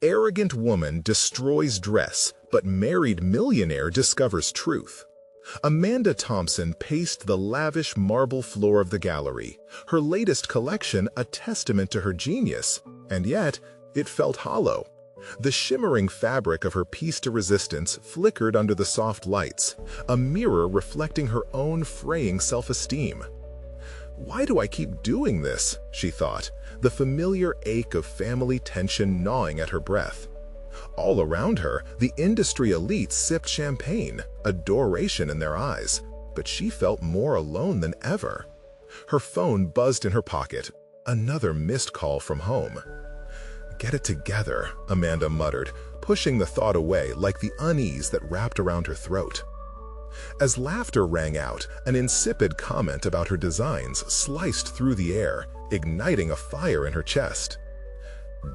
Arrogant woman destroys dress, but married millionaire discovers truth. Amanda Thompson paced the lavish marble floor of the gallery, her latest collection a testament to her genius, and yet it felt hollow. The shimmering fabric of her piece de resistance flickered under the soft lights, a mirror reflecting her own fraying self-esteem. "Why do I keep doing this?" she thought, the familiar ache of family tension gnawing at her breath. All around her, the industry elites sipped champagne, adoration in their eyes, but she felt more alone than ever. Her phone buzzed in her pocket, another missed call from home. "Get it together," Amanda muttered, pushing the thought away like the unease that wrapped around her throat. As laughter rang out, an insipid comment about her designs sliced through the air, igniting a fire in her chest.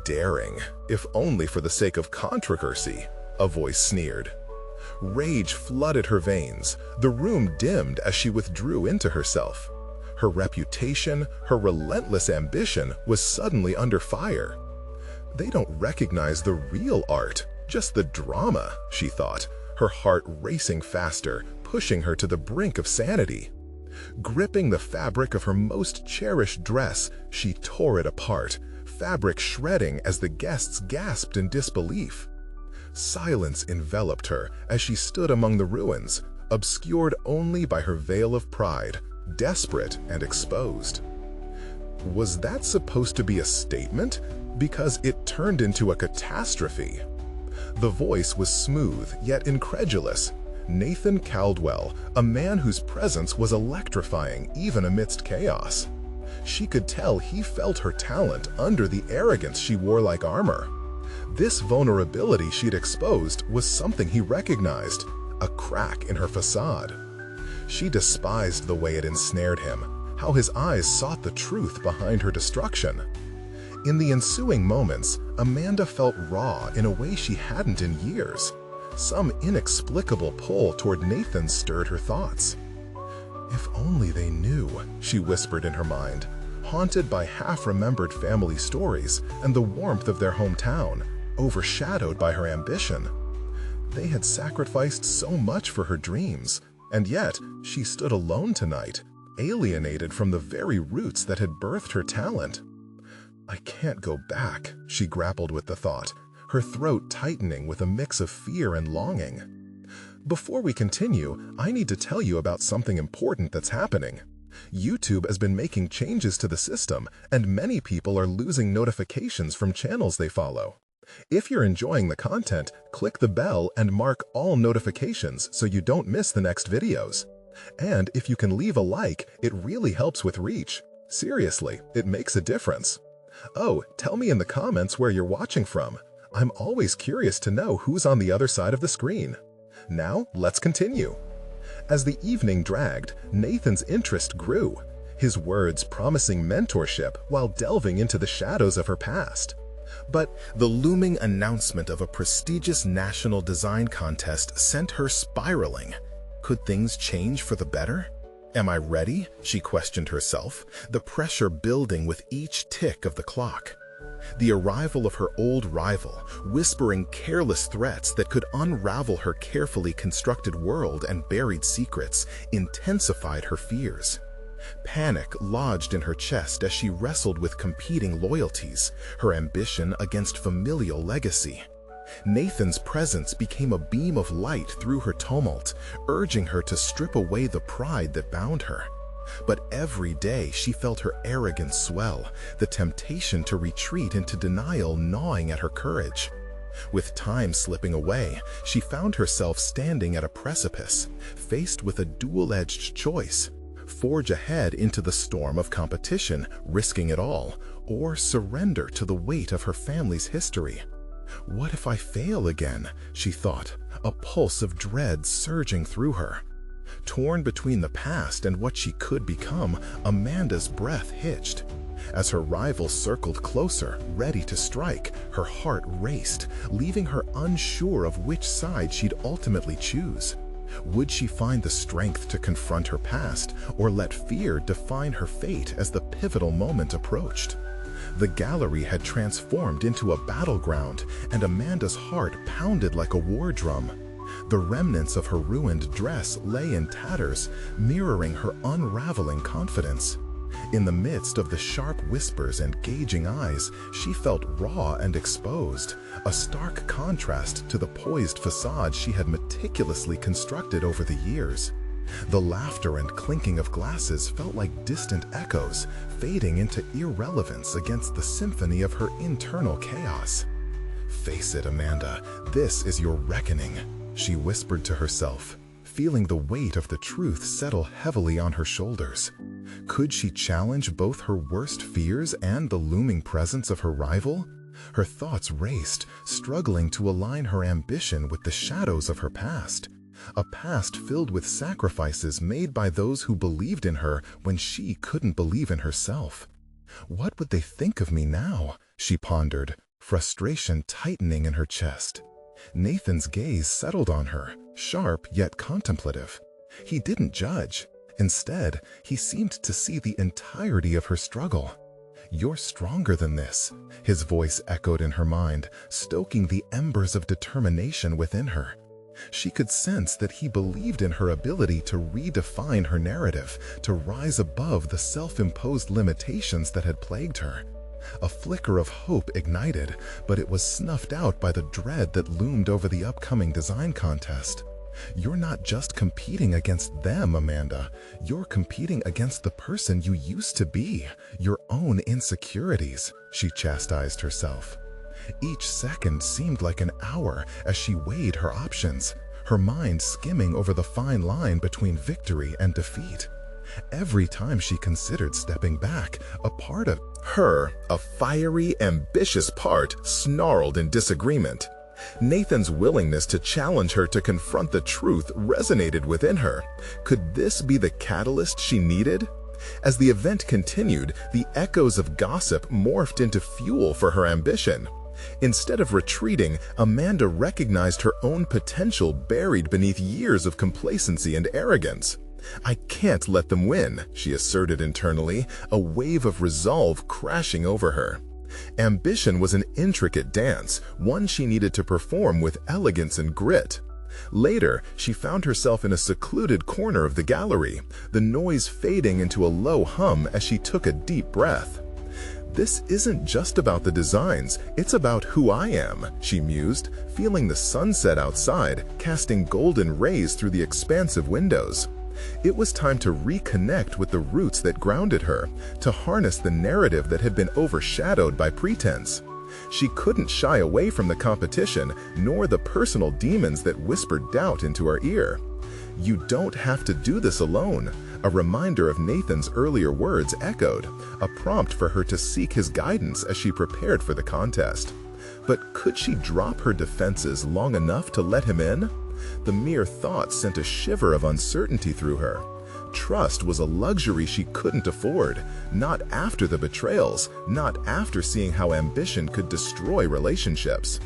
"Daring, if only for the sake of controversy," a voice sneered. Rage flooded her veins. The room dimmed as she withdrew into herself. Her reputation, her relentless ambition was suddenly under fire. "They don't recognize the real art, just the drama," she thought, her heart racing faster, pushing her to the brink of sanity. Gripping the fabric of her most cherished dress, she tore it apart, fabric shredding as the guests gasped in disbelief. Silence enveloped her as she stood among the ruins, obscured only by her veil of pride, desperate and exposed. Was that supposed to be a statement? Because it turned into a catastrophe. The voice was smooth yet incredulous. Nathan Caldwell, a man whose presence was electrifying even amidst chaos. She could tell he felt her talent under the arrogance she wore like armor. This vulnerability she'd exposed was something he recognized, a crack in her facade. She despised the way it ensnared him, how his eyes sought the truth behind her destruction. In the ensuing moments, Amanda felt raw in a way she hadn't in years. Some inexplicable pull toward Nathan stirred her thoughts. "If only they knew," she whispered in her mind, haunted by half-remembered family stories and the warmth of their hometown, overshadowed by her ambition. They had sacrificed so much for her dreams, and yet she stood alone tonight, alienated from the very roots that had birthed her talent. "I can't go back," she grappled with the thought, her throat tightening with a mix of fear and longing. Before we continue, I need to tell you about something important that's happening. YouTube has been making changes to the system, and many people are losing notifications from channels they follow. If you're enjoying the content, click the bell and mark all notifications so you don't miss the next videos. And if you can leave a like, it really helps with reach. Seriously, it makes a difference. Oh, tell me in the comments where you're watching from. I'm always curious to know who's on the other side of the screen. Now, let's continue. As the evening dragged, Nathan's interest grew, his words promising mentorship while delving into the shadows of her past. But the looming announcement of a prestigious national design contest sent her spiraling. Could things change for the better? Am I ready? She questioned herself, the pressure building with each tick of the clock. The arrival of her old rival, whispering careless threats that could unravel her carefully constructed world and buried secrets, intensified her fears. Panic lodged in her chest as she wrestled with competing loyalties, her ambition against familial legacy. Nathan's presence became a beam of light through her tumult, urging her to strip away the pride that bound her. But every day she felt her arrogance swell, the temptation to retreat into denial gnawing at her courage. With time slipping away, she found herself standing at a precipice, faced with a dual-edged choice: forge ahead into the storm of competition, risking it all, or surrender to the weight of her family's history. What if I fail again? She thought, a pulse of dread surging through her. Torn between the past and what she could become, Amanda's breath hitched. As her rival circled closer, ready to strike, her heart raced, leaving her unsure of which side she'd ultimately choose. Would she find the strength to confront her past, or let fear define her fate as the pivotal moment approached? The gallery had transformed into a battleground, and Amanda's heart pounded like a war drum. The remnants of her ruined dress lay in tatters, mirroring her unraveling confidence. In the midst of the sharp whispers and gauging eyes, she felt raw and exposed, a stark contrast to the poised facade she had meticulously constructed over the years. The laughter and clinking of glasses felt like distant echoes, fading into irrelevance against the symphony of her internal chaos. "Face it, Amanda, this is your reckoning," she whispered to herself, feeling the weight of the truth settle heavily on her shoulders. Could she challenge both her worst fears and the looming presence of her rival? Her thoughts raced, struggling to align her ambition with the shadows of her past. A past filled with sacrifices made by those who believed in her when she couldn't believe in herself. "What would they think of me now?" she pondered, frustration tightening in her chest. Nathan's gaze settled on her, sharp yet contemplative. He didn't judge. Instead, he seemed to see the entirety of her struggle. "You're stronger than this," his voice echoed in her mind, stoking the embers of determination within her. She could sense that he believed in her ability to redefine her narrative, to rise above the self-imposed limitations that had plagued her. A flicker of hope ignited, but it was snuffed out by the dread that loomed over the upcoming design contest. "You're not just competing against them, Amanda. You're competing against the person you used to be, your own insecurities," she chastised herself. Each second seemed like an hour as she weighed her options, her mind skimming over the fine line between victory and defeat. Every time she considered stepping back, a part of her, a fiery, ambitious part, snarled in disagreement. Nathan's willingness to challenge her to confront the truth resonated within her. Could this be the catalyst she needed? As the event continued, the echoes of gossip morphed into fuel for her ambition. Instead of retreating, Amanda recognized her own potential buried beneath years of complacency and arrogance. "I can't let them win," she asserted internally, a wave of resolve crashing over her. Ambition was an intricate dance, one she needed to perform with elegance and grit. Later, she found herself in a secluded corner of the gallery, the noise fading into a low hum as she took a deep breath. "This isn't just about the designs, it's about who I am," she mused, feeling the sunset outside, casting golden rays through the expansive windows. It was time to reconnect with the roots that grounded her, to harness the narrative that had been overshadowed by pretense. She couldn't shy away from the competition, nor the personal demons that whispered doubt into her ear. "You don't have to do this alone," a reminder of Nathan's earlier words echoed, a prompt for her to seek his guidance as she prepared for the contest. But could she drop her defenses long enough to let him in? The mere thought sent a shiver of uncertainty through her. Trust was a luxury she couldn't afford, not after the betrayals, not after seeing how ambition could destroy relationships.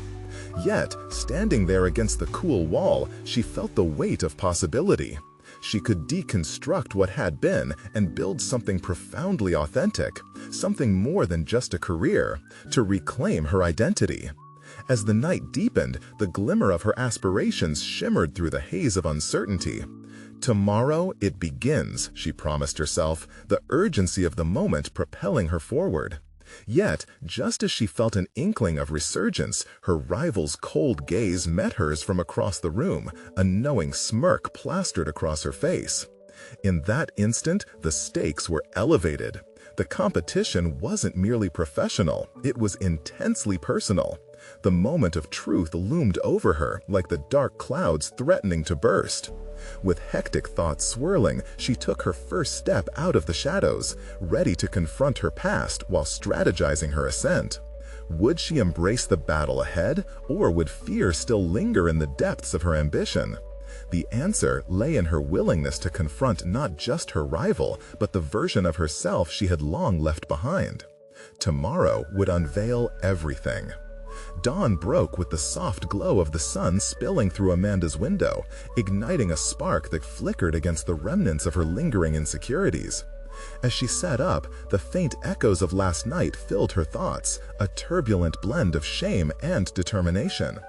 Yet, standing there against the cool wall, she felt the weight of possibility. She could deconstruct what had been and build something profoundly authentic, something more than just a career, to reclaim her identity. As the night deepened, the glimmer of her aspirations shimmered through the haze of uncertainty. "Tomorrow it begins," she promised herself, the urgency of the moment propelling her forward. Yet, just as she felt an inkling of resurgence, her rival's cold gaze met hers from across the room, a knowing smirk plastered across her face. In that instant, the stakes were elevated. The competition wasn't merely professional, it was intensely personal. The moment of truth loomed over her like the dark clouds threatening to burst. With hectic thoughts swirling, she took her first step out of the shadows, ready to confront her past while strategizing her ascent. Would she embrace the battle ahead, or would fear still linger in the depths of her ambition? The answer lay in her willingness to confront not just her rival, but the version of herself she had long left behind. Tomorrow would unveil everything. Dawn broke with the soft glow of the sun spilling through Amanda's window, igniting a spark that flickered against the remnants of her lingering insecurities. As she sat up, the faint echoes of last night filled her thoughts, a turbulent blend of shame and determination.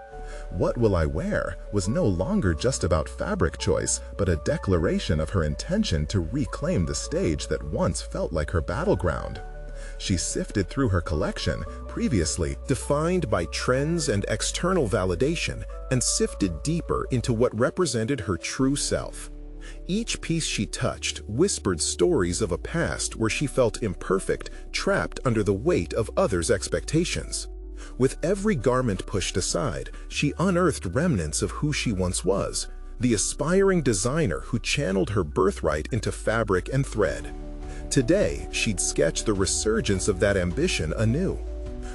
What will I wear was no longer just about fabric choice, but a declaration of her intention to reclaim the stage that once felt like her battleground. She sifted through her collection, previously defined by trends and external validation, and sifted deeper into what represented her true self. Each piece she touched whispered stories of a past where she felt imperfect, trapped under the weight of others' expectations. With every garment pushed aside, she unearthed remnants of who she once was, the aspiring designer who channeled her birthright into fabric and thread. Today, she'd sketch the resurgence of that ambition anew.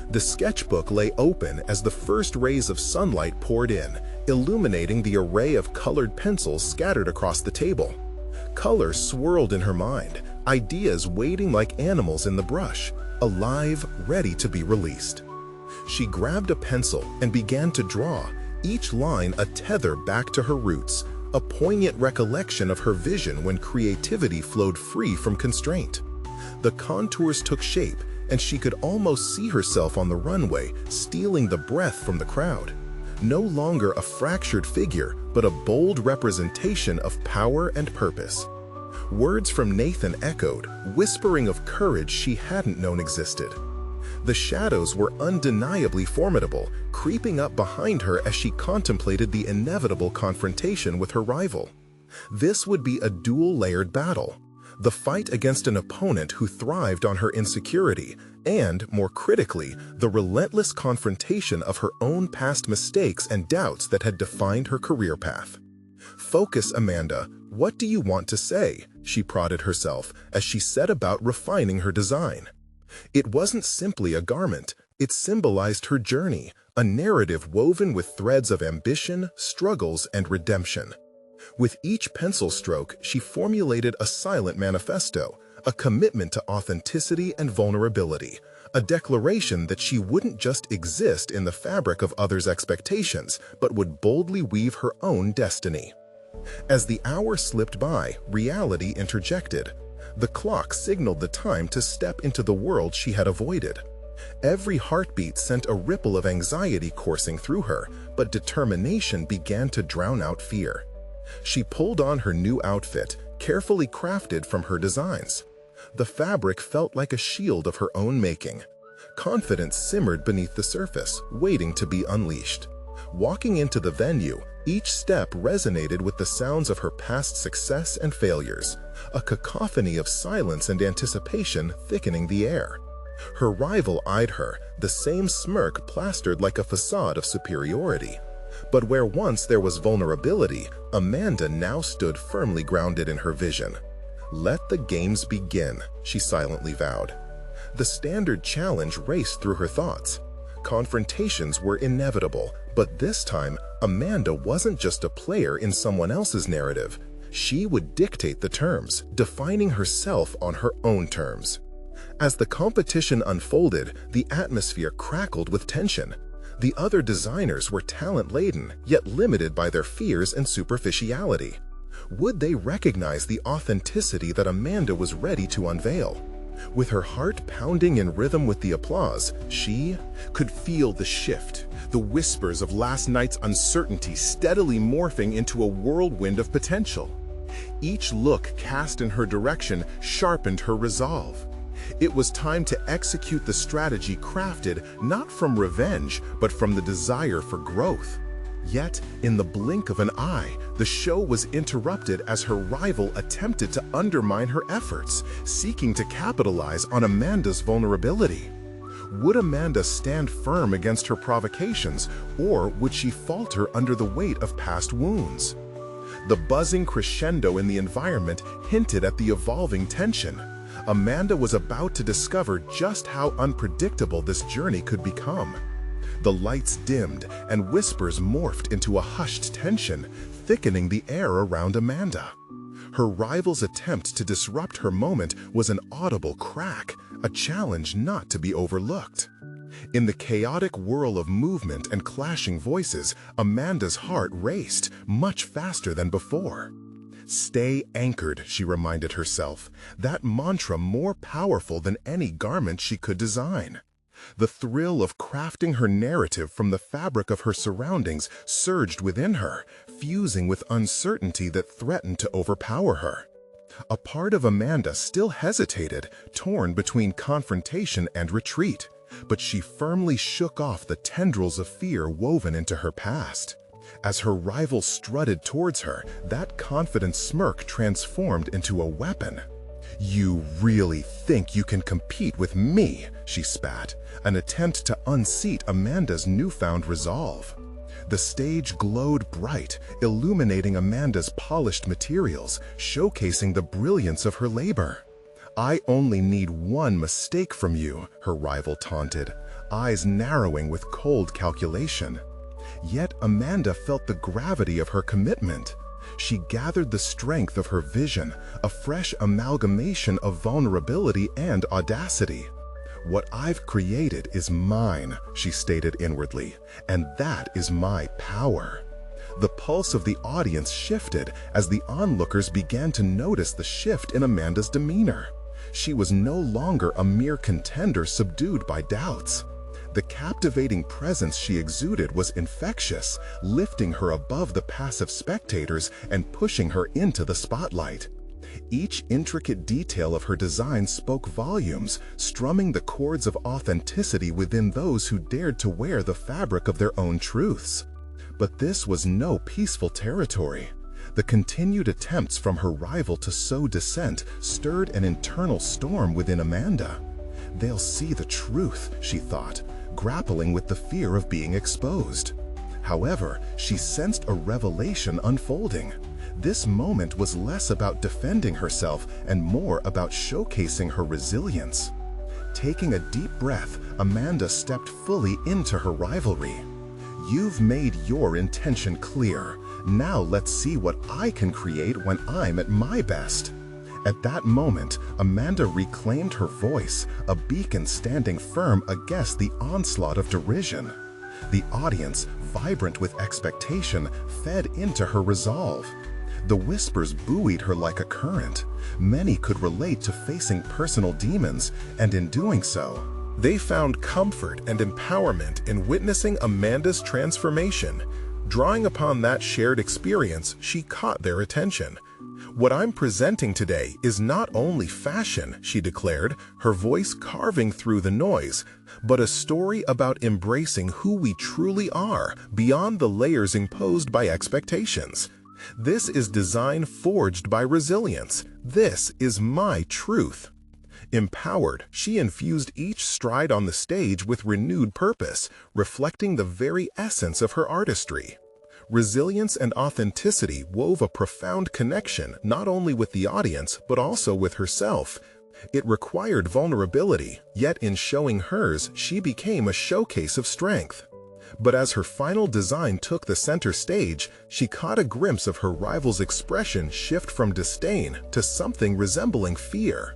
The sketchbook lay open as the first rays of sunlight poured in, illuminating the array of colored pencils scattered across the table. Color swirled in her mind, ideas waiting like animals in the brush, alive, ready to be released. She grabbed a pencil and began to draw, each line a tether back to her roots, a poignant recollection of her vision when creativity flowed free from constraint. The contours took shape, and she could almost see herself on the runway, stealing the breath from the crowd. No longer a fractured figure, but a bold representation of power and purpose. Words from Nathan echoed, whispering of courage she hadn't known existed. The shadows were undeniably formidable, creeping up behind her as she contemplated the inevitable confrontation with her rival. This would be a dual-layered battle. The fight against an opponent who thrived on her insecurity, and, more critically, the relentless confrontation of her own past mistakes and doubts that had defined her career path. "Focus, Amanda. What do you want to say?" she prodded herself as she set about refining her design. It wasn't simply a garment, it symbolized her journey, a narrative woven with threads of ambition, struggles, and redemption. With each pencil stroke, she formulated a silent manifesto, a commitment to authenticity and vulnerability, a declaration that she wouldn't just exist in the fabric of others' expectations, but would boldly weave her own destiny. As the hour slipped by, reality interjected. The clock signaled the time to step into the world she had avoided. Every heartbeat sent a ripple of anxiety coursing through her, but determination began to drown out fear. She pulled on her new outfit, carefully crafted from her designs. The fabric felt like a shield of her own making. Confidence simmered beneath the surface, waiting to be unleashed. Walking into the venue, each step resonated with the sounds of her past success and failures, a cacophony of silence and anticipation thickening the air. Her rival eyed her, the same smirk plastered like a facade of superiority. But where once there was vulnerability, Amanda now stood firmly grounded in her vision. "Let the games begin," she silently vowed. The standard challenge raced through her thoughts. Confrontations were inevitable, but this time, Amanda wasn't just a player in someone else's narrative. She would dictate the terms, defining herself on her own terms. As the competition unfolded, the atmosphere crackled with tension. The other designers were talent-laden, yet limited by their fears and superficiality. Would they recognize the authenticity that Amanda was ready to unveil? With her heart pounding in rhythm with the applause, she could feel the shift, the whispers of last night's uncertainty steadily morphing into a whirlwind of potential. Each look cast in her direction sharpened her resolve. It was time to execute the strategy crafted not from revenge, but from the desire for growth. Yet, in the blink of an eye, the show was interrupted as her rival attempted to undermine her efforts, seeking to capitalize on Amanda's vulnerability. Would Amanda stand firm against her provocations, or would she falter under the weight of past wounds? The buzzing crescendo in the environment hinted at the evolving tension. Amanda was about to discover just how unpredictable this journey could become. The lights dimmed, and whispers morphed into a hushed tension, thickening the air around Amanda. Her rival's attempt to disrupt her moment was an audible crack, a challenge not to be overlooked. In the chaotic whirl of movement and clashing voices, Amanda's heart raced, much faster than before. Stay anchored, she reminded herself, that mantra more powerful than any garment she could design. The thrill of crafting her narrative from the fabric of her surroundings surged within her, fusing with uncertainty that threatened to overpower her. A part of Amanda still hesitated, torn between confrontation and retreat, but she firmly shook off the tendrils of fear woven into her past. As her rival strutted towards her, that confident smirk transformed into a weapon. "You really think you can compete with me?" she spat, an attempt to unseat Amanda's newfound resolve. The stage glowed bright, illuminating Amanda's polished materials, showcasing the brilliance of her labor. "I only need one mistake from you," her rival taunted, eyes narrowing with cold calculation. Yet Amanda felt the gravity of her commitment. She gathered the strength of her vision, a fresh amalgamation of vulnerability and audacity. "What I've created is mine," she stated inwardly, "and that is my power." The pulse of the audience shifted as the onlookers began to notice the shift in Amanda's demeanor. She was no longer a mere contender subdued by doubts. The captivating presence she exuded was infectious, lifting her above the passive spectators and pushing her into the spotlight. Each intricate detail of her design spoke volumes, strumming the chords of authenticity within those who dared to wear the fabric of their own truths. But this was no peaceful territory. The continued attempts from her rival to sow dissent stirred an internal storm within Amanda. "They'll see the truth," she thought, grappling with the fear of being exposed. However, she sensed a revelation unfolding. This moment was less about defending herself and more about showcasing her resilience. Taking a deep breath, Amanda stepped fully into her rivalry. "You've made your intention clear. Now let's see what I can create when I'm at my best." At that moment, Amanda reclaimed her voice, a beacon standing firm against the onslaught of derision. The audience, vibrant with expectation, fed into her resolve. The whispers buoyed her like a current. Many could relate to facing personal demons, and in doing so, they found comfort and empowerment in witnessing Amanda's transformation. Drawing upon that shared experience, she caught their attention. "What I'm presenting today is not only fashion," she declared, her voice carving through the noise, "but a story about embracing who we truly are beyond the layers imposed by expectations. This is design forged by resilience. This is my truth." Empowered, she infused each stride on the stage with renewed purpose, reflecting the very essence of her artistry. Resilience and authenticity wove a profound connection not only with the audience but also with herself. It required vulnerability, yet in showing hers, she became a showcase of strength. But as her final design took the center stage, she caught a glimpse of her rival's expression shift from disdain to something resembling fear.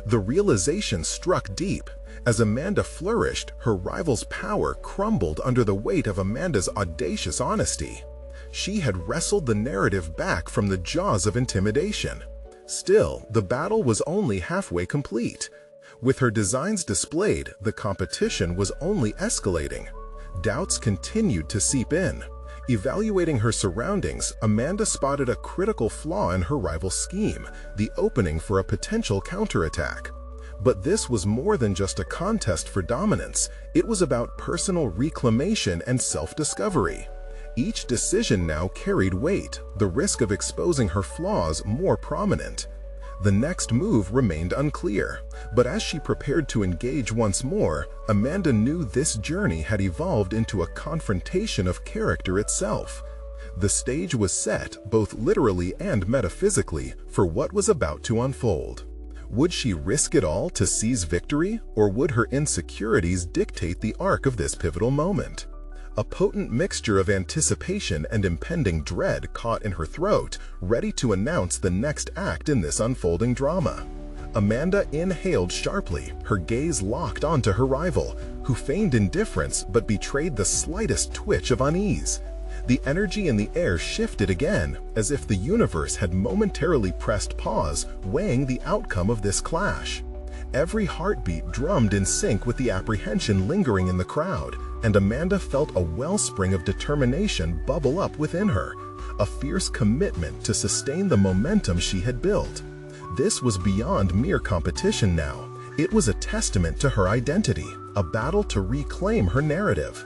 The realization struck deep. As Amanda flourished, her rival's power crumbled under the weight of Amanda's audacious honesty. She had wrestled the narrative back from the jaws of intimidation. Still, the battle was only halfway complete. With her designs displayed, the competition was only escalating. Doubts continued to seep in. Evaluating her surroundings, Amanda spotted a critical flaw in her rival's scheme, the opening for a potential counterattack. But this was more than just a contest for dominance. It was about personal reclamation and self-discovery. Each decision now carried weight, the risk of exposing her flaws more prominent. The next move remained unclear, but as she prepared to engage once more, Amanda knew this journey had evolved into a confrontation of character itself. The stage was set, both literally and metaphysically, for what was about to unfold. Would she risk it all to seize victory, or would her insecurities dictate the arc of this pivotal moment? A potent mixture of anticipation and impending dread caught in her throat, ready to announce the next act in this unfolding drama. Amanda inhaled sharply, her gaze locked onto her rival, who feigned indifference but betrayed the slightest twitch of unease. The energy in the air shifted again, as if the universe had momentarily pressed pause, weighing the outcome of this clash. Every heartbeat drummed in sync with the apprehension lingering in the crowd, and Amanda felt a wellspring of determination bubble up within her, a fierce commitment to sustain the momentum she had built. This was beyond mere competition now. It was a testament to her identity, a battle to reclaim her narrative.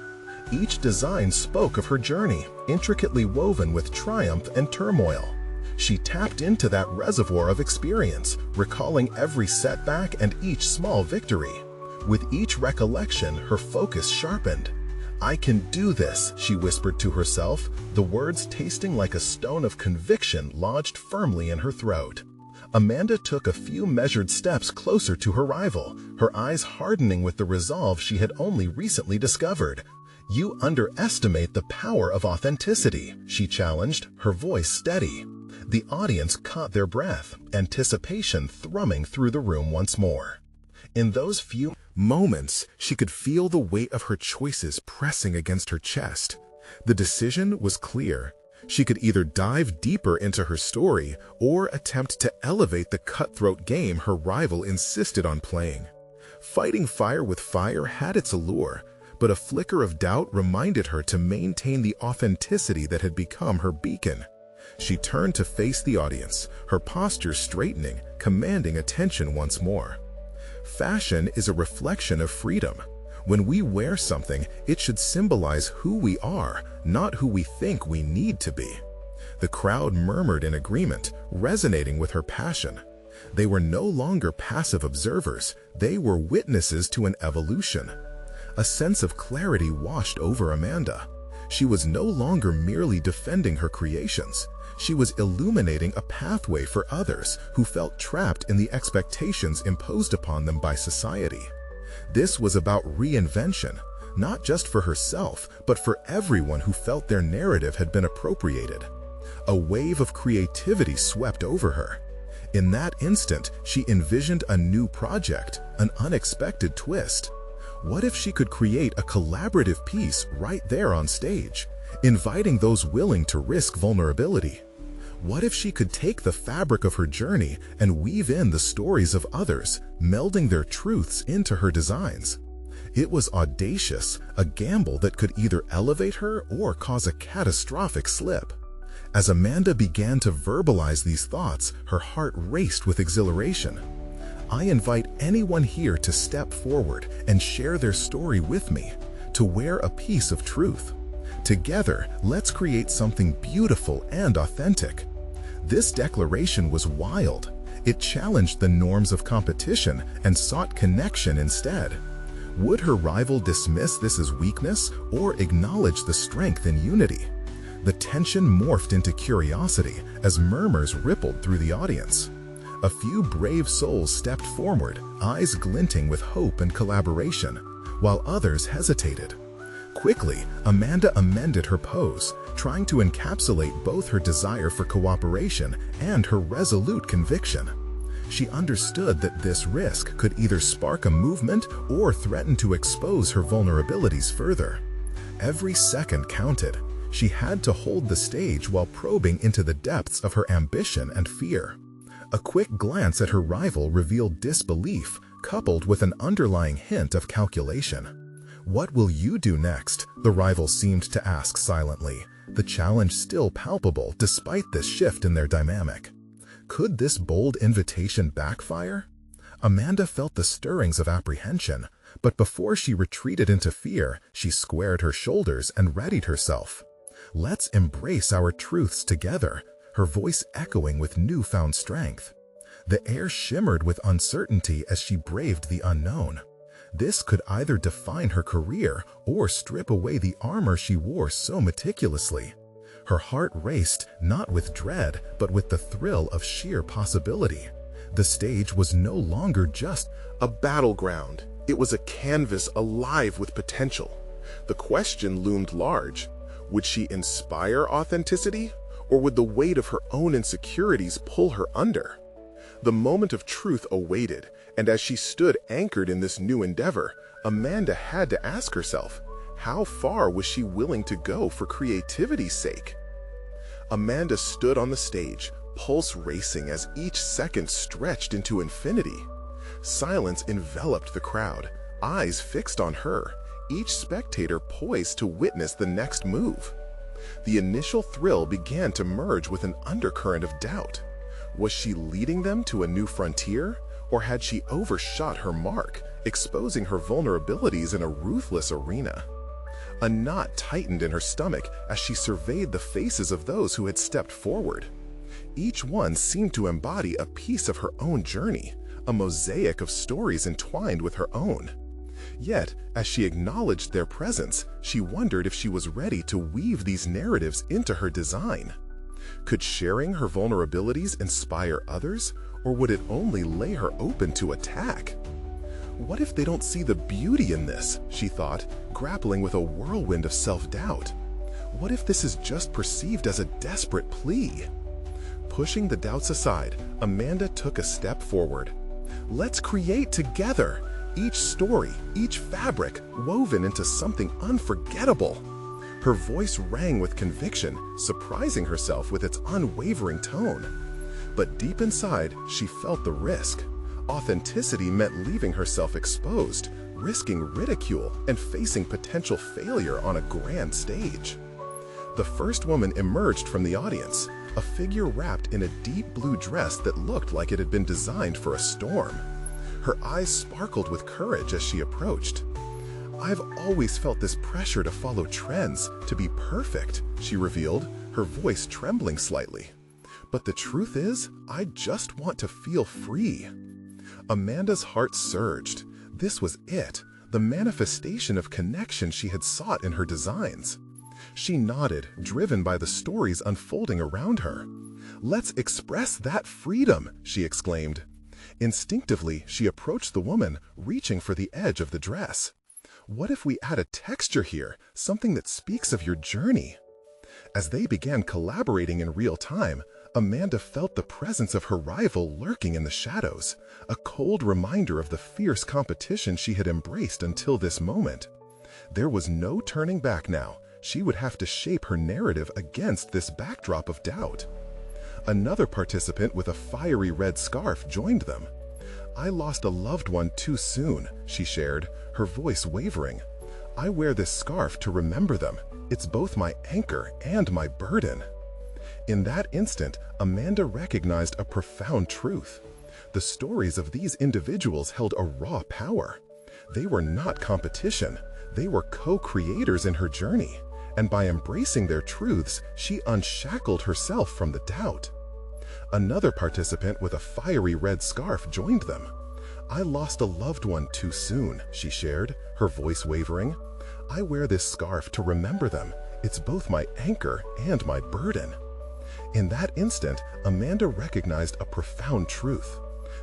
Each design spoke of her journey, intricately woven with triumph and turmoil. She tapped into that reservoir of experience, recalling every setback and each small victory. With each recollection, her focus sharpened. "I can do this," she whispered to herself, the words tasting like a stone of conviction lodged firmly in her throat. Amanda took a few measured steps closer to her rival, her eyes hardening with the resolve she had only recently discovered. "You underestimate the power of authenticity," she challenged, her voice steady. The audience caught their breath, anticipation thrumming through the room once more. In those few moments, she could feel the weight of her choices pressing against her chest. The decision was clear. She could either dive deeper into her story or attempt to elevate the cutthroat game her rival insisted on playing. Fighting fire with fire had its allure, but a flicker of doubt reminded her to maintain the authenticity that had become her beacon. She turned to face the audience, her posture straightening, commanding attention once more. Fashion is a reflection of freedom. When we wear something, it should symbolize who we are, not who we think we need to be. The crowd murmured in agreement, resonating with her passion. They were no longer passive observers, they were witnesses to an evolution. A sense of clarity washed over Amanda. She was no longer merely defending her creations. She was illuminating a pathway for others who felt trapped in the expectations imposed upon them by society. This was about reinvention, not just for herself, but for everyone who felt their narrative had been appropriated. A wave of creativity swept over her. In that instant, she envisioned a new project, an unexpected twist. What if she could create a collaborative piece right there on stage, inviting those willing to risk vulnerability? What if she could take the fabric of her journey and weave in the stories of others, melding their truths into her designs? It was audacious, a gamble that could either elevate her or cause a catastrophic slip. As Amanda began to verbalize these thoughts, her heart raced with exhilaration. I invite anyone here to step forward and share their story with me, to wear a piece of truth. Together, let's create something beautiful and authentic. This declaration was wild. It challenged the norms of competition and sought connection instead. Would her rival dismiss this as weakness or acknowledge the strength in unity? The tension morphed into curiosity as murmurs rippled through the audience. A few brave souls stepped forward, eyes glinting with hope and collaboration, while others hesitated. Quickly, Amanda amended her pose, trying to encapsulate both her desire for cooperation and her resolute conviction. She understood that this risk could either spark a movement or threaten to expose her vulnerabilities further. Every second counted. She had to hold the stage while probing into the depths of her ambition and fear. A quick glance at her rival revealed disbelief, coupled with an underlying hint of calculation. "What will you do next?" the rival seemed to ask silently, the challenge still palpable despite this shift in their dynamic. Could this bold invitation backfire? Amanda felt the stirrings of apprehension, but before she retreated into fear, she squared her shoulders and readied herself. "Let's embrace our truths together," her voice echoing with newfound strength. The air shimmered with uncertainty as she braved the unknown. This could either define her career or strip away the armor she wore so meticulously. Her heart raced, not with dread, but with the thrill of sheer possibility. The stage was no longer just a battleground. It was a canvas alive with potential. The question loomed large. Would she inspire authenticity, or would the weight of her own insecurities pull her under? The moment of truth awaited, and as she stood anchored in this new endeavor, Amanda had to ask herself, How far was she willing to go for creativity's sake? Amanda stood on the stage, pulse racing as each second stretched into infinity. Silence enveloped the crowd, eyes fixed on her, each spectator poised to witness the next move. The initial thrill began to merge with an undercurrent of doubt. Was she leading them to a new frontier, or had she overshot her mark, exposing her vulnerabilities in a ruthless arena? A knot tightened in her stomach as she surveyed the faces of those who had stepped forward. Each one seemed to embody a piece of her own journey, a mosaic of stories entwined with her own. Yet, as she acknowledged their presence, she wondered if she was ready to weave these narratives into her design. Could sharing her vulnerabilities inspire others, or would it only lay her open to attack? What if they don't see the beauty in this, she thought, grappling with a whirlwind of self-doubt. What if this is just perceived as a desperate plea? Pushing the doubts aside, Amanda took a step forward. Let's create together, each story, each fabric, woven into something unforgettable. Her voice rang with conviction, surprising herself with its unwavering tone. But deep inside, she felt the risk. Authenticity meant leaving herself exposed, risking ridicule, and facing potential failure on a grand stage. The first woman emerged from the audience, a figure wrapped in a deep blue dress that looked like it had been designed for a storm. Her eyes sparkled with courage as she approached. "I've always felt this pressure to follow trends, to be perfect," she revealed, her voice trembling slightly. "But the truth is, I just want to feel free." Amanda's heart surged. This was it, the manifestation of connection she had sought in her designs. She nodded, driven by the stories unfolding around her. "Let's express that freedom," she exclaimed. Instinctively, she approached the woman, reaching for the edge of the dress. "What if we add a texture here, something that speaks of your journey?" As they began collaborating in real time, Amanda felt the presence of her rival lurking in the shadows, a cold reminder of the fierce competition she had embraced until this moment. There was no turning back now. She would have to shape her narrative against this backdrop of doubt. Another participant with a fiery red scarf joined them. "I lost a loved one too soon," she shared, her voice wavering. "I wear this scarf to remember them. It's both my anchor and my burden." In that instant, Amanda recognized a profound truth. The stories of these individuals held a raw power. They were not competition. They were co-creators in her journey. And by embracing their truths, she unshackled herself from the doubt. Another participant with a fiery red scarf joined them. "I lost a loved one too soon," she shared, her voice wavering. "I wear this scarf to remember them. It's both my anchor and my burden." In that instant, Amanda recognized a profound truth.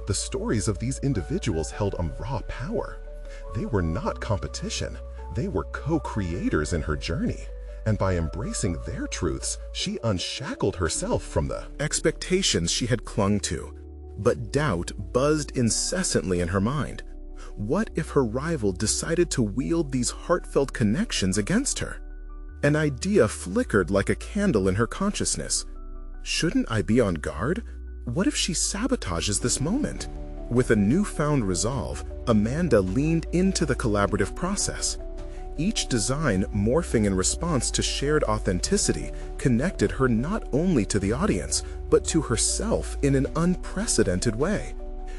The stories of these individuals held a raw power. They were not competition. They were co-creators in her journey. And by embracing their truths, she unshackled herself from the expectations she had clung to. But doubt buzzed incessantly in her mind. What if her rival decided to wield these heartfelt connections against her? An idea flickered like a candle in her consciousness. Shouldn't I be on guard? What if she sabotages this moment? With a newfound resolve, Amanda leaned into the collaborative process. Each design, morphing in response to shared authenticity, connected her not only to the audience, but to herself in an unprecedented way.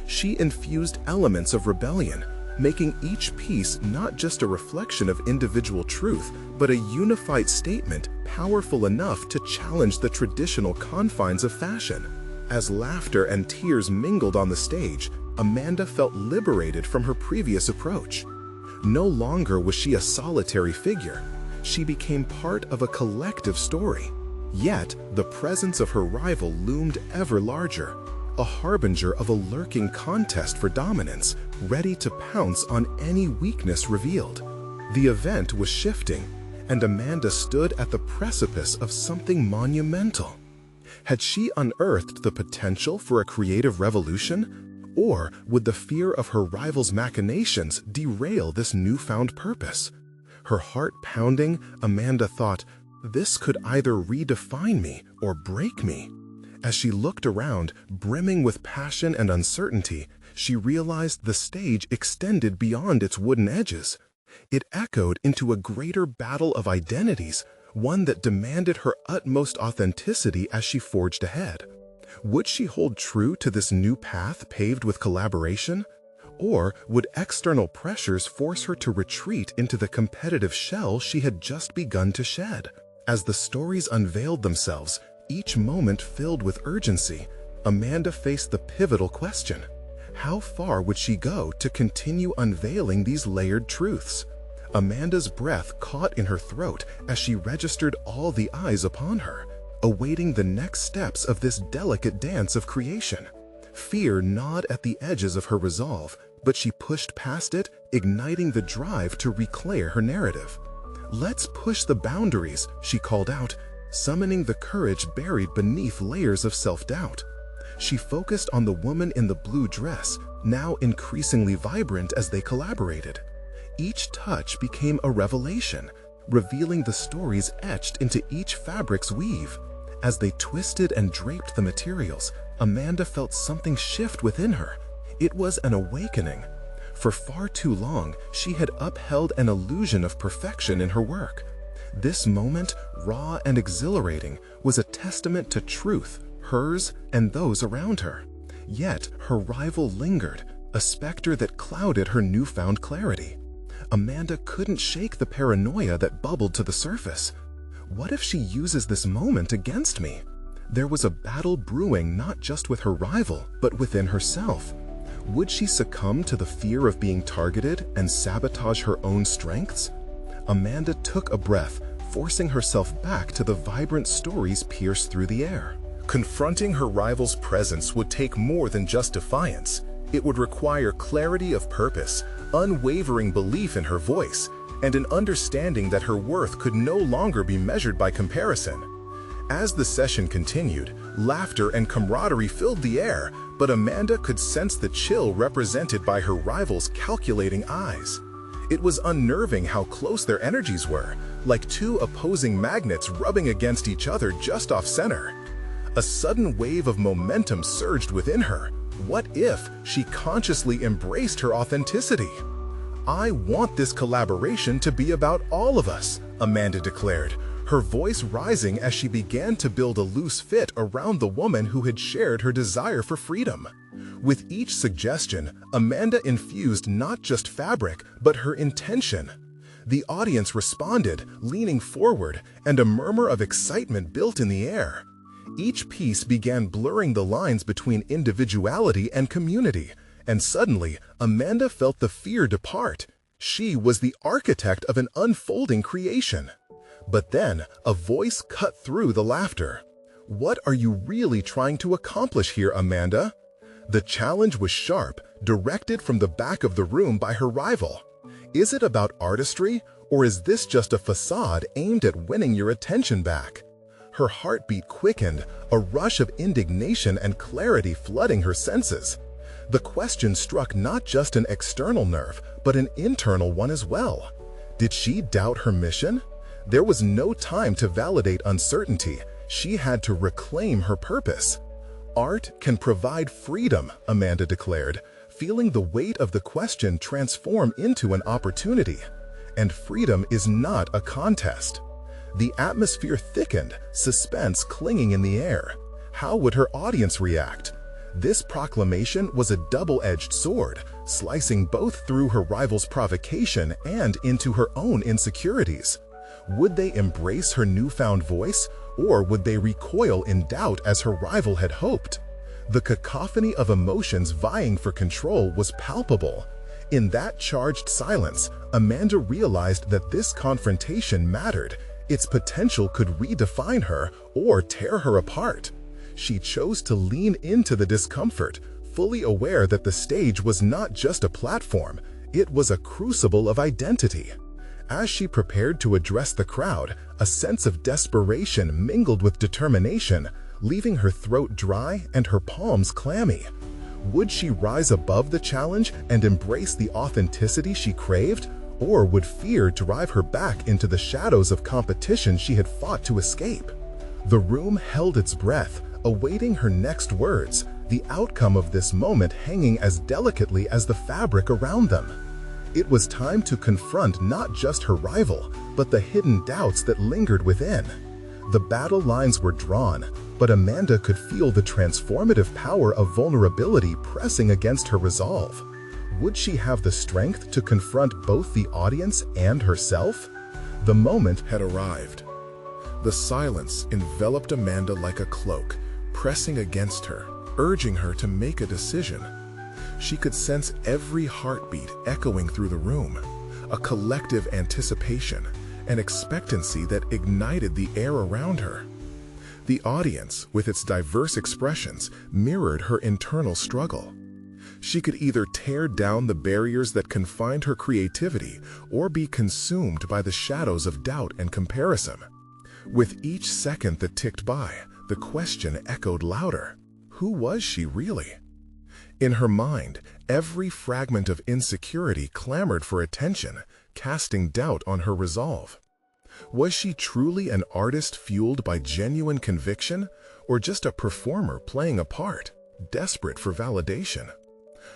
She infused elements of rebellion, making each piece not just a reflection of individual truth, but a unified statement powerful enough to challenge the traditional confines of fashion. As laughter and tears mingled on the stage, Amanda felt liberated from her previous approach. No longer was she a solitary figure. She became part of a collective story. Yet, the presence of her rival loomed ever larger, a harbinger of a lurking contest for dominance, ready to pounce on any weakness revealed. The event was shifting, and Amanda stood at the precipice of something monumental. Had she unearthed the potential for a creative revolution? Or would the fear of her rival's machinations derail this newfound purpose? Her heart pounding, Amanda thought, this could either redefine me or break me. As she looked around, brimming with passion and uncertainty, she realized the stage extended beyond its wooden edges. It echoed into a greater battle of identities, one that demanded her utmost authenticity as she forged ahead. Would she hold true to this new path paved with collaboration? Or would external pressures force her to retreat into the competitive shell she had just begun to shed? As the stories unveiled themselves, each moment filled with urgency, Amanda faced the pivotal question: how far would she go to continue unveiling these layered truths? Amanda's breath caught in her throat as she registered all the eyes upon her, awaiting the next steps of this delicate dance of creation. Fear gnawed at the edges of her resolve, but she pushed past it, igniting the drive to reclaim her narrative. "Let's push the boundaries," she called out, summoning the courage buried beneath layers of self-doubt. She focused on the woman in the blue dress, now increasingly vibrant as they collaborated. Each touch became a revelation, revealing the stories etched into each fabric's weave. As they twisted and draped the materials, Amanda felt something shift within her. It was an awakening. For far too long, she had upheld an illusion of perfection in her work. This moment, raw and exhilarating, was a testament to truth, hers and those around her. Yet her rival lingered, a specter that clouded her newfound clarity. Amanda couldn't shake the paranoia that bubbled to the surface. What if she uses this moment against me? There was a battle brewing not just with her rival, but within herself. Would she succumb to the fear of being targeted and sabotage her own strengths? Amanda took a breath, forcing herself back to the vibrant stories pierced through the air. Confronting her rival's presence would take more than just defiance. It would require clarity of purpose, unwavering belief in her voice, and an understanding that her worth could no longer be measured by comparison. As the session continued, laughter and camaraderie filled the air, but Amanda could sense the chill represented by her rival's calculating eyes. It was unnerving how close their energies were, like two opposing magnets rubbing against each other just off-center. A sudden wave of momentum surged within her. What if she consciously embraced her authenticity? "I want this collaboration to be about all of us," Amanda declared, her voice rising as she began to build a loose fit around the woman who had shared her desire for freedom. With each suggestion, Amanda infused not just fabric, but her intention. The audience responded, leaning forward, and a murmur of excitement built in the air. Each piece began blurring the lines between individuality and community, and suddenly, Amanda felt the fear depart. She was the architect of an unfolding creation. But then, a voice cut through the laughter. "What are you really trying to accomplish here, Amanda?" The challenge was sharp, directed from the back of the room by her rival. "Is it about artistry, or is this just a facade aimed at winning your attention back?" Her heartbeat quickened, a rush of indignation and clarity flooding her senses. The question struck not just an external nerve, but an internal one as well. Did she doubt her mission? There was no time to validate uncertainty. She had to reclaim her purpose. "Art can provide freedom," Amanda declared, feeling the weight of the question transform into an opportunity. And freedom is not a contest. The atmosphere thickened, suspense clinging in the air. How would her audience react? This proclamation was a double-edged sword, slicing both through her rival's provocation and into her own insecurities. Would they embrace her newfound voice, or would they recoil in doubt as her rival had hoped? The cacophony of emotions vying for control was palpable. In that charged silence, Amanda realized that this confrontation mattered. Its potential could redefine her or tear her apart. She chose to lean into the discomfort, fully aware that the stage was not just a platform, it was a crucible of identity. As she prepared to address the crowd, a sense of desperation mingled with determination, leaving her throat dry and her palms clammy. Would she rise above the challenge and embrace the authenticity she craved, Or would fear drive her back into the shadows of competition she had fought to escape? The room held its breath, awaiting her next words, the outcome of this moment hanging as delicately as the fabric around them. It was time to confront not just her rival, but the hidden doubts that lingered within. The battle lines were drawn, but Amanda could feel the transformative power of vulnerability pressing against her resolve. Would she have the strength to confront both the audience and herself? The moment Had arrived. The silence enveloped Amanda like a cloak, pressing against her, urging her to make a decision. She could sense every heartbeat echoing through the room, a collective anticipation, an expectancy that ignited the air around her. The audience, with its diverse expressions, mirrored her internal struggle. She could either tear down the barriers that confined her creativity or be consumed by the shadows of doubt and comparison. With each second that ticked by, the question echoed louder. Who was she really? In her mind, every fragment of insecurity clamored for attention, casting doubt on her resolve. Was she truly an artist fueled by genuine conviction, or just a performer playing a part, desperate for validation?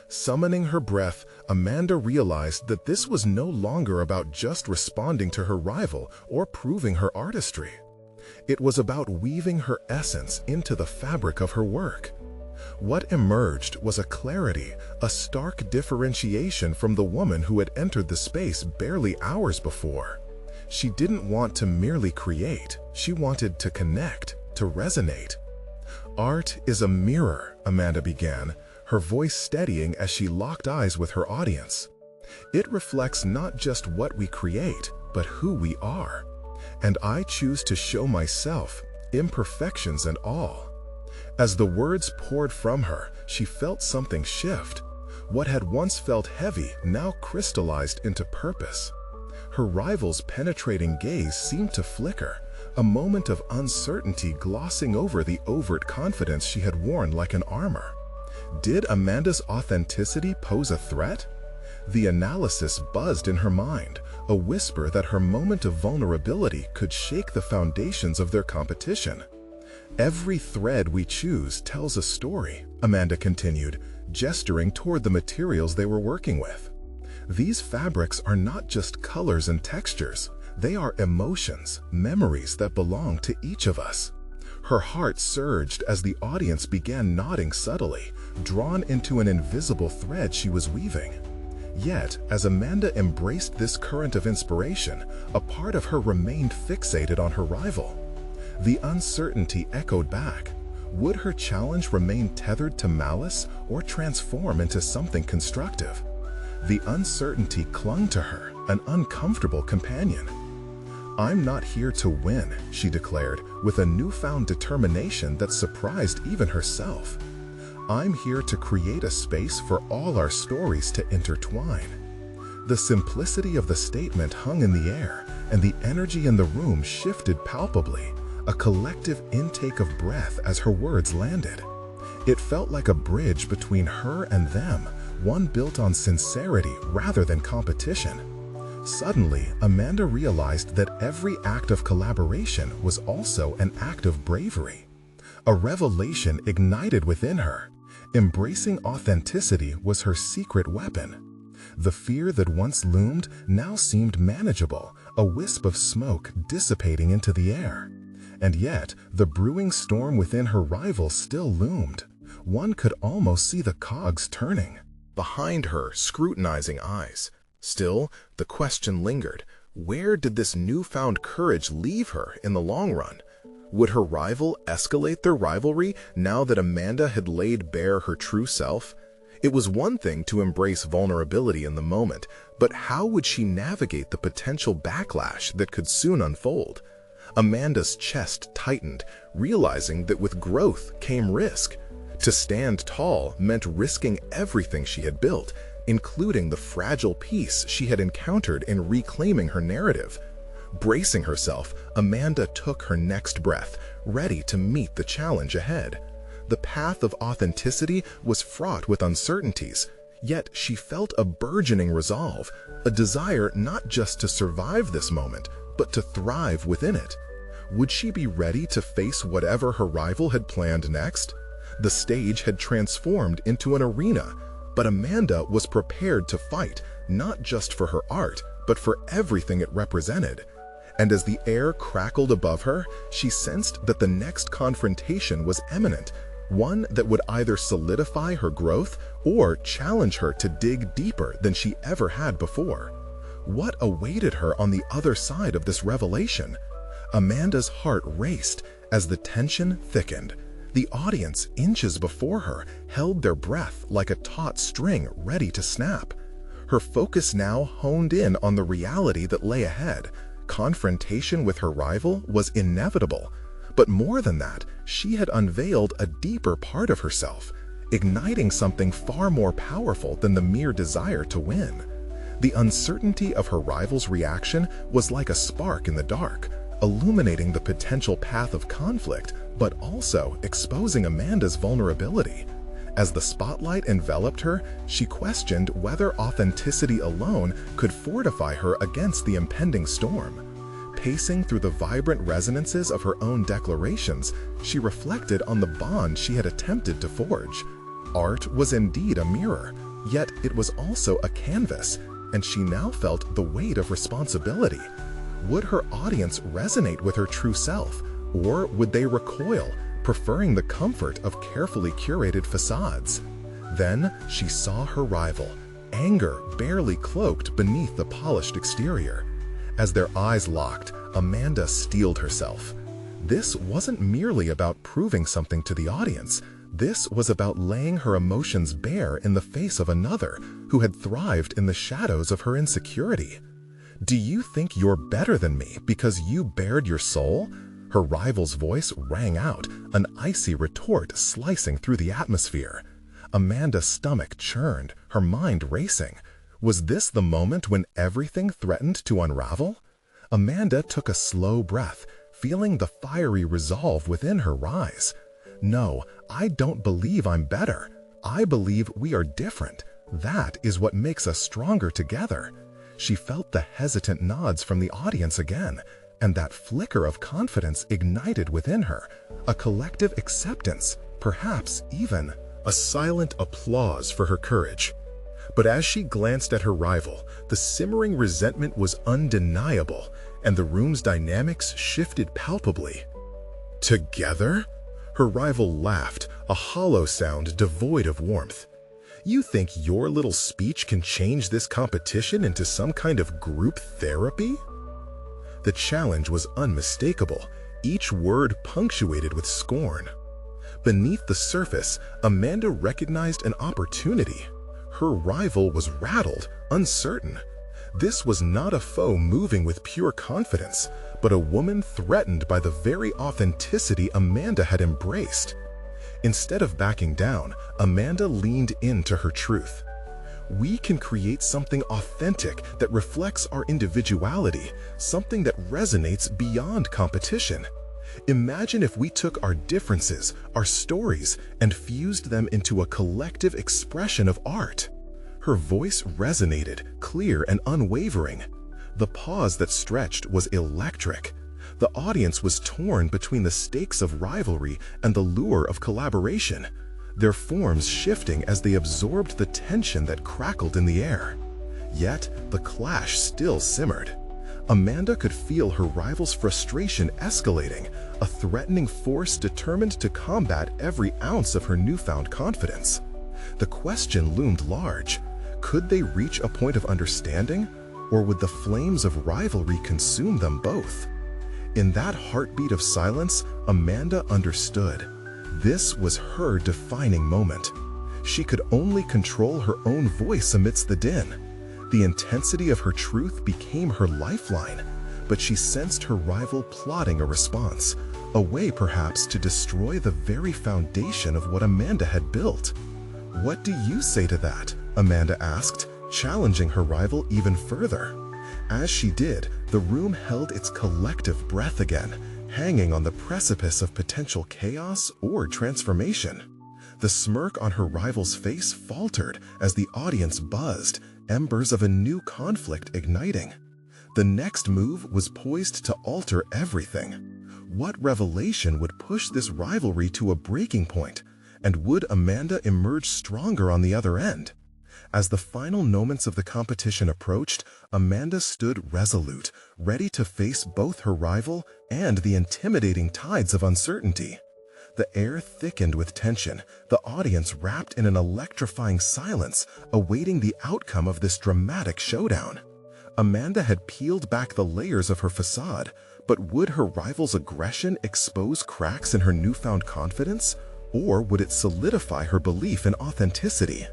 Summoning her breath, Amanda realized that this was no longer about just responding to her rival or proving her artistry. It was about weaving her essence into the fabric of her work. What emerged was a clarity, a stark differentiation from the woman who had entered the space barely hours before. She didn't want to merely create, she wanted to connect, to resonate. Art is a mirror, Amanda began, her voice steadying as she locked eyes with her audience. It reflects not just what we create, but who we are. And I choose to show myself, imperfections and all. As the words poured from her, she felt something shift. What had once felt heavy now crystallized into purpose. Her rival's penetrating gaze seemed to flicker, a moment of uncertainty glossing over the overt confidence she had worn like an armor. Did Amanda's authenticity pose a threat? The analysis buzzed in her mind, a whisper that her moment of vulnerability could shake the foundations of their competition. Every thread we choose tells a story, Amanda continued, gesturing toward the materials they were working with. These fabrics are not just colors and textures, they are emotions, memories that belong to each of us. Her heart surged as the audience began nodding subtly, drawn into an invisible thread she was weaving. Yet, as Amanda embraced this current of inspiration, a part of her remained fixated on her rival. The uncertainty echoed back. Would her challenge remain tethered to malice or transform into something constructive? The uncertainty clung to her, an uncomfortable companion. "I'm not here to win," she declared, with a newfound determination that surprised even herself. "I'm here to create a space for all our stories to intertwine." The simplicity of the statement hung in the air, and the energy in the room shifted palpably, a collective intake of breath as her words landed. It felt like a bridge between her and them, one built on sincerity rather than competition. Suddenly, Amanda realized that every act of collaboration was also an act of bravery. A revelation ignited within her. Embracing authenticity was her secret weapon. The fear that once loomed now seemed manageable, a wisp of smoke dissipating into the air. And yet, the brewing storm within her rival still loomed. One could almost see the cogs turning. Behind her, scrutinizing eyes. Still, the question lingered. Where did this newfound courage leave her in the long run? Would her rival escalate their rivalry now that Amanda had laid bare her true self? It was one thing to embrace vulnerability in the moment, but how would she navigate the potential backlash that could soon unfold? Amanda's chest tightened, realizing that with growth came risk. To stand tall meant risking everything she had built, including the fragile peace she had encountered in reclaiming her narrative. Bracing herself, Amanda took her next breath, ready to meet the challenge ahead. The path of authenticity was fraught with uncertainties, Yet she felt a burgeoning resolve, a desire not just to survive this moment, but to thrive within it. Would she be ready to face whatever her rival had planned next? The stage had transformed into an arena, but Amanda was prepared to fight, not just for her art, but for everything it represented. And as the air crackled above her, she sensed that the next confrontation was imminent, one that would either solidify her growth or challenge her to dig deeper than she ever had before. What awaited her on the other side of this revelation? Amanda's heart raced as the tension thickened. The audience, inches before her, held their breath like a taut string ready to snap. Her focus now honed in on the reality that lay ahead. Confrontation with her rival was inevitable. But more than that, she had unveiled a deeper part of herself, igniting something far more powerful than the mere desire to win. The uncertainty of her rival's reaction was like a spark in the dark, illuminating the potential path of conflict, but also exposing Amanda's vulnerability. As the spotlight enveloped her, she questioned whether authenticity alone could fortify her against the impending storm. Pacing through the vibrant resonances of her own declarations, she reflected on the bond she had attempted to forge. Art was indeed a mirror, yet it was also a canvas, and she now felt the weight of responsibility. Would her audience resonate with her true self, or would they recoil, preferring the comfort of carefully curated facades? Then she saw her rival, anger barely cloaked beneath the polished exterior. As their eyes locked, Amanda steeled herself. This wasn't merely about proving something to the audience. This was about laying her emotions bare in the face of another who had thrived in the shadows of her insecurity. "Do you think you're better than me because you bared your soul?" Her rival's voice rang out, an icy retort slicing through the atmosphere. Amanda's stomach churned, her mind racing. Was this the moment when everything threatened to unravel? Amanda took a slow breath, feeling the fiery resolve within her rise. "No, I don't believe I'm better. I believe we are different. That is what makes us stronger together." She felt the hesitant nods from the audience again, and that flicker of confidence ignited within her, a collective acceptance, perhaps even a silent applause for her courage. But as she glanced at her rival, the simmering resentment was undeniable, and the room's dynamics shifted palpably. "Together?" Her rival laughed, a hollow sound devoid of warmth. "You think your little speech can change this competition into some kind of group therapy?" The challenge was unmistakable, each word punctuated with scorn. Beneath the surface, Amanda recognized an opportunity. Her rival was rattled, uncertain. This was not a foe moving with pure confidence, but a woman threatened by the very authenticity Amanda had embraced. Instead of backing down, Amanda leaned into her truth. "We can create something authentic that reflects our individuality, something that resonates beyond competition. Imagine if we took our differences, our stories, and fused them into a collective expression of art." Her voice resonated, clear and unwavering. The pause that stretched was electric. The audience was torn between the stakes of rivalry and the lure of collaboration, their forms shifting as they absorbed the tension that crackled in the air. Yet, the clash still simmered. Amanda could feel her rival's frustration escalating, a threatening force determined to combat every ounce of her newfound confidence. The question loomed large. Could they reach a point of understanding, or would the flames of rivalry consume them both? In that heartbeat of silence, Amanda understood. This was her defining moment. She could only control her own voice amidst the din. The intensity of her truth became her lifeline, but she sensed her rival plotting a response, a way perhaps to destroy the very foundation of what Amanda had built. "What do you say to that?" Amanda asked, challenging her rival even further. As she did, the room held its collective breath again, hanging on the precipice of potential chaos or transformation. The smirk on her rival's face faltered as the audience buzzed, embers of a new conflict igniting. The next move was poised to alter everything. What revelation would push this rivalry to a breaking point, and would Amanda emerge stronger on the other end? As the final moments of the competition approached, Amanda stood resolute, ready to face both her rival and the intimidating tides of uncertainty. The air thickened with tension, the audience wrapped in an electrifying silence, awaiting the outcome of this dramatic showdown. Amanda had peeled back the layers of her facade, but would her rival's aggression expose cracks in her newfound confidence, or would it solidify her belief in authenticity?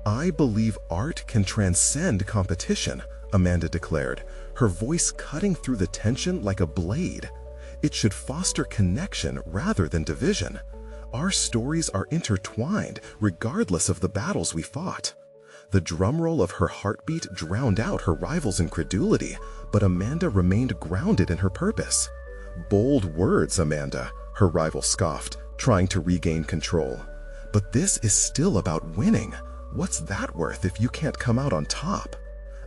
"I believe art can transcend competition," Amanda declared, her voice cutting through the tension like a blade. "It should foster connection rather than division. Our stories are intertwined regardless of the battles we fought." The drumroll of her heartbeat drowned out her rival's incredulity, but Amanda remained grounded in her purpose. "Bold words, Amanda," her rival scoffed, trying to regain control. "But this is still about winning. What's that worth if you can't come out on top?"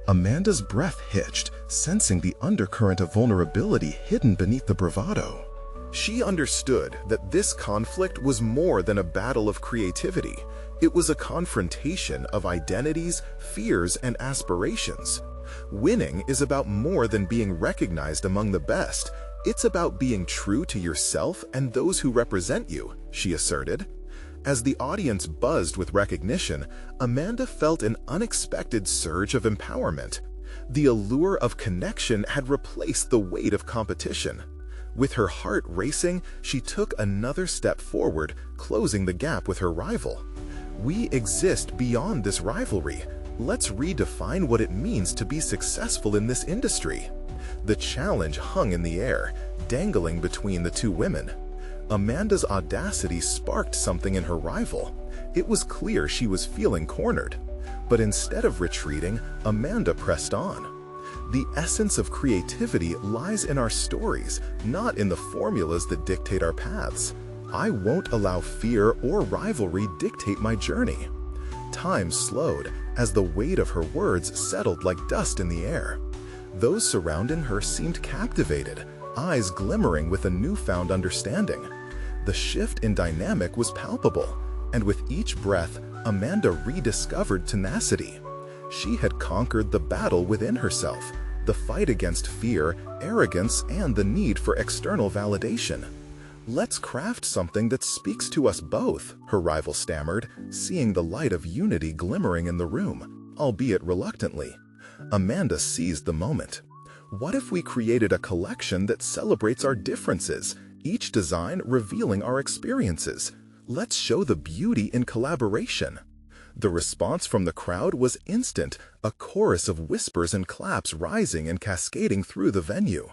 Amanda's breath hitched, sensing the undercurrent of vulnerability hidden beneath the bravado. She understood that this conflict was more than a battle of creativity. It was a confrontation of identities, fears, and aspirations. Winning is about more than being recognized among the best. It's about being true to yourself and those who represent you, she asserted. As the audience buzzed with recognition, Amanda felt an unexpected surge of empowerment. The allure of connection had replaced the weight of competition. With her heart racing, she took another step forward, closing the gap with her rival. "We exist beyond this rivalry. Let's redefine what it means to be successful in this industry." The challenge hung in the air, dangling between the two women. Amanda's audacity sparked something in her rival. It was clear she was feeling cornered. But instead of retreating, Amanda pressed on. "The essence of creativity lies in our stories, not in the formulas that dictate our paths. I won't allow fear or rivalry dictate my journey." Time slowed as the weight of her words settled like dust in the air. Those surrounding her seemed captivated, eyes glimmering with a newfound understanding. The shift in dynamic was palpable, and with each breath, Amanda rediscovered tenacity. She had conquered the battle within herself, the fight against fear, arrogance, and the need for external validation. "Let's craft something that speaks to us both," her rival stammered, seeing the light of unity glimmering in the room, albeit reluctantly. Amanda seized the moment. "What if we created a collection that celebrates our differences, each design revealing our experiences? Let's show the beauty in collaboration." The response from the crowd was instant, a chorus of whispers and claps rising and cascading through the venue.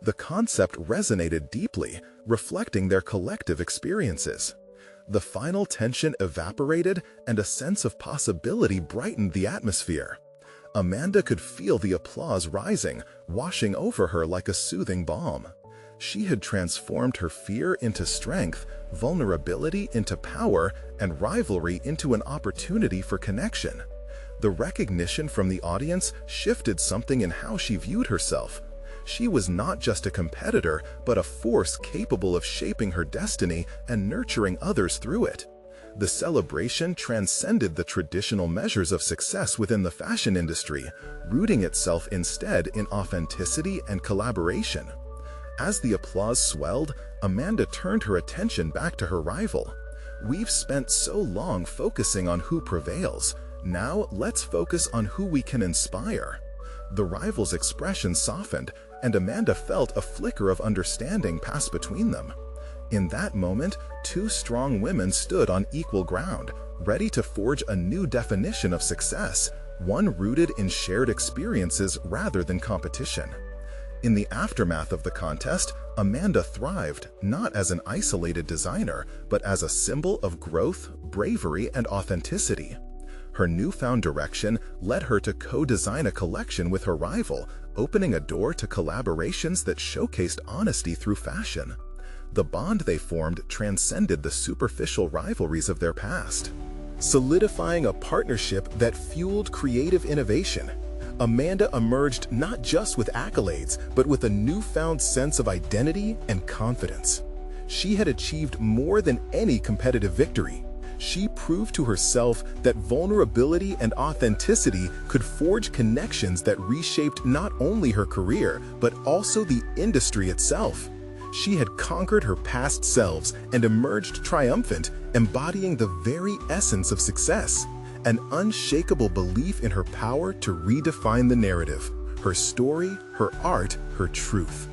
The concept resonated deeply, reflecting their collective experiences. The final tension evaporated, and a sense of possibility brightened the atmosphere. Amanda could feel the applause rising, washing over her like a soothing balm. She had transformed her fear into strength, vulnerability into power, and rivalry into an opportunity for connection. The recognition from the audience shifted something in how she viewed herself. She was not just a competitor, but a force capable of shaping her destiny and nurturing others through it. The celebration transcended the traditional measures of success within the fashion industry, rooting itself instead in authenticity and collaboration. As the applause swelled, Amanda turned her attention back to her rival. "We've spent so long focusing on who prevails. Now let's focus on who we can inspire." The rival's expression softened, and Amanda felt a flicker of understanding pass between them. In that moment, two strong women stood on equal ground, ready to forge a new definition of success, one rooted in shared experiences rather than competition. In the aftermath of the contest, Amanda thrived, not as an isolated designer, but as a symbol of growth, bravery, and authenticity. Her newfound direction led her to co-design a collection with her rival, opening a door to collaborations that showcased honesty through fashion. The bond they formed transcended the superficial rivalries of their past, solidifying a partnership that fueled creative innovation. Amanda emerged not just with accolades, but with a newfound sense of identity and confidence. She had achieved more than any competitive victory. She proved to herself that vulnerability and authenticity could forge connections that reshaped not only her career, but also the industry itself. She had conquered her past selves and emerged triumphant, embodying the very essence of success, an unshakable belief in her power to redefine the narrative, her story, her art, her truth.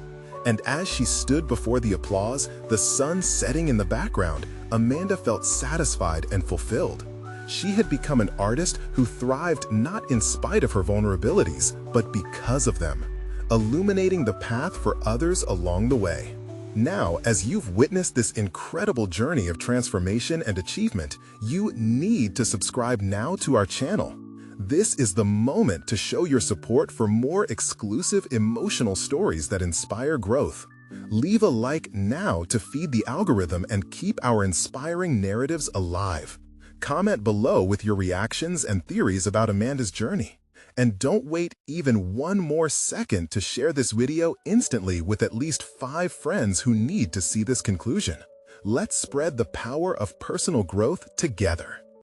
And as she stood before the applause, the sun setting in the background, Amanda felt satisfied and fulfilled. She had become an artist who thrived not in spite of her vulnerabilities, but because of them, illuminating the path for others along the way. Now, as you've witnessed this incredible journey of transformation and achievement, you need to subscribe now to our channel. This is the moment to show your support for more exclusive emotional stories that inspire growth. Leave a like now to feed the algorithm and keep our inspiring narratives alive. Comment below with your reactions and theories about Amanda's journey. And don't wait even one more second to share this video instantly with at least 5 friends who need to see this conclusion. Let's spread the power of personal growth together.